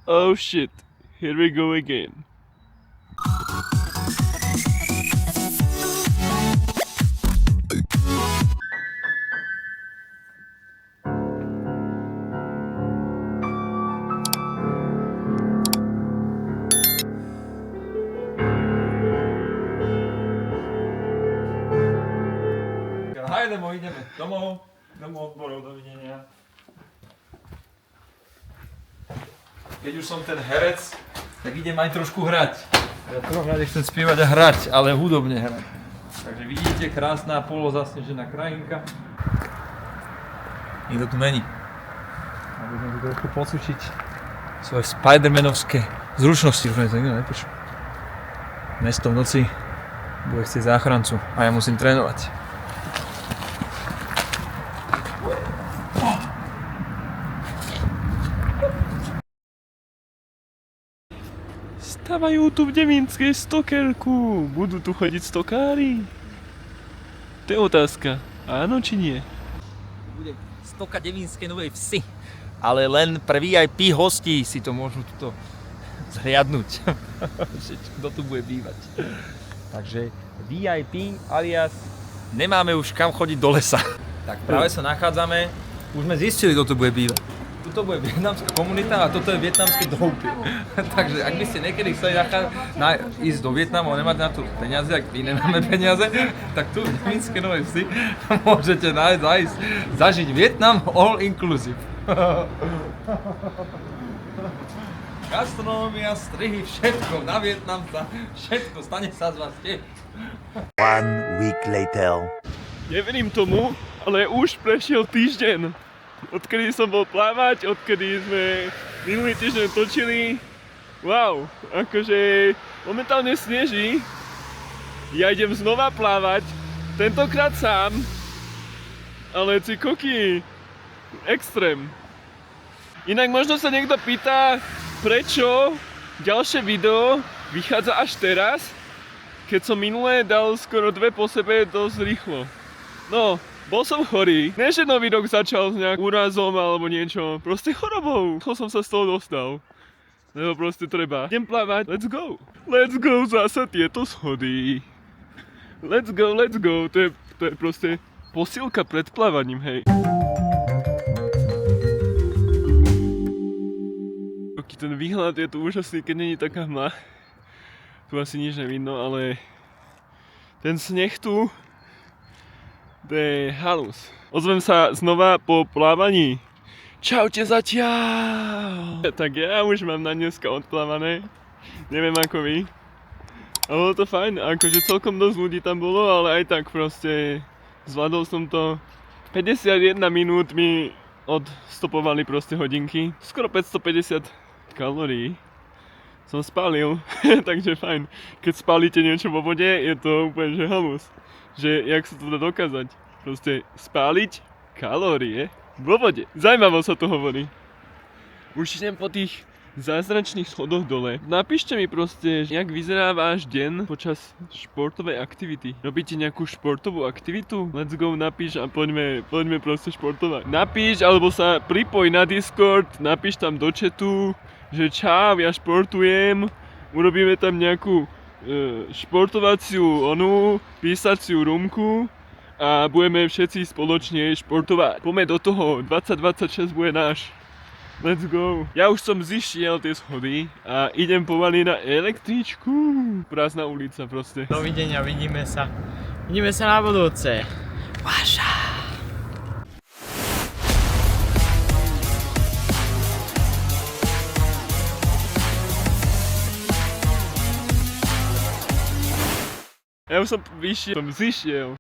Oh shit, here we go again. Hajdemo, ideme domov odborov, dovidenia. Keď už som ten herec, tak idem aj trošku hrať. Ja trochu nechcem spievať a hrať, ale hudobne hrať. Takže vidíte, krásna polozasnežená krajinka. Nikto tu není. A budeme tu trošku pocvičiť svoje spidermanovské zručnosti, už mi to nikto nepíšu. Mesto v noci bude chcieť záchrancu a ja musím trénovať. Stavajú tu v Devínskej stokerku. Budú tu chodiť stokári? To je otázka. Áno či nie? Bude stoka Devínskej Novej Vsi. Ale len pre VIP hostí si to môžu tuto zhliadnúť. Kto tu bude bývať. Takže VIP alias nemáme už kam chodiť do lesa. Tak práve sa nachádzame, už sme zistili, kto tu bude bývať. Tuto bude vietnamská komunita a toto je vietnamské doupie. Takže ak by ste niekedy chceli ísť do Vietnamu a nemáte na to peniaze, ak my nemáme peniaze, tak tu v Devínskej Novej Vsi môžete zažiť Vietnam all inclusive. Gastronómia, strihy, všetko na Vietnamca, všetko, stane sa z vás tiež. 1 week later. Neverím tomu, ale už prešiel týždeň. Odkedy som bol plávať, odkedy sme minulý týždeň točili. Wow, akože momentálne sneží. Ja idem znova plávať, tentokrát sám. Ale ty koky, extrém. Inak možno sa niekto pýta, prečo ďalšie video vychádza až teraz, keď som minulé dal skoro 2 po sebe dosť rýchlo. No, bol som chorý. Ne, že nový rok začal s nejakým úrazom alebo niečo. Proste chorobou. Čo som sa z toho dostal. Lebo proste treba. Idem plávať. Let's go. Let's go zasa tieto schody. Let's go, let's go. To je proste posilka pred plávaním, hej. Ten výhľad je tu úžasný, keď není taká hmla. Tu asi nič nevidno, ale ten sneh tu, to je halus. Ozvem sa znova po plávaní. Čaute zatiaľ! Tak ja už mám na dneska odplávané. Neviem ako vy. A bolo to fajn, akože celkom dosť ľudí tam bolo, ale aj tak proste zvládol som to. 51 minút mi odstopovali proste hodinky. Skoro 550 kalórií som spálil, takže fajn. Keď spálite niečo vo vode, je to úplne že halus. Že jak sa to dá dokázať? Proste spáliť kalórie vo vode. Zajímavo sa to hovorí. Už idem po tých zázračných schodoch dole. Napíšte mi proste, jak vyzerá váš deň počas športovej aktivity. Robíte nejakú športovú aktivitu? Let's go, napíš a poďme proste športovať. Napíš alebo sa pripoj na Discord, napíš tam do chatu, že čau, ja športujem, urobíme tam nejakú športovaciu písaciu rumku a budeme všetci spoločne športovať. Poďme do toho, 2026 bude náš. Let's go. Ja už som zišiel tie schody a idem pomaly na električku. Prázdna ulica proste. Dovidenia, vidíme sa. Vidíme sa na budúce. Vaša. Ja už som zišiel.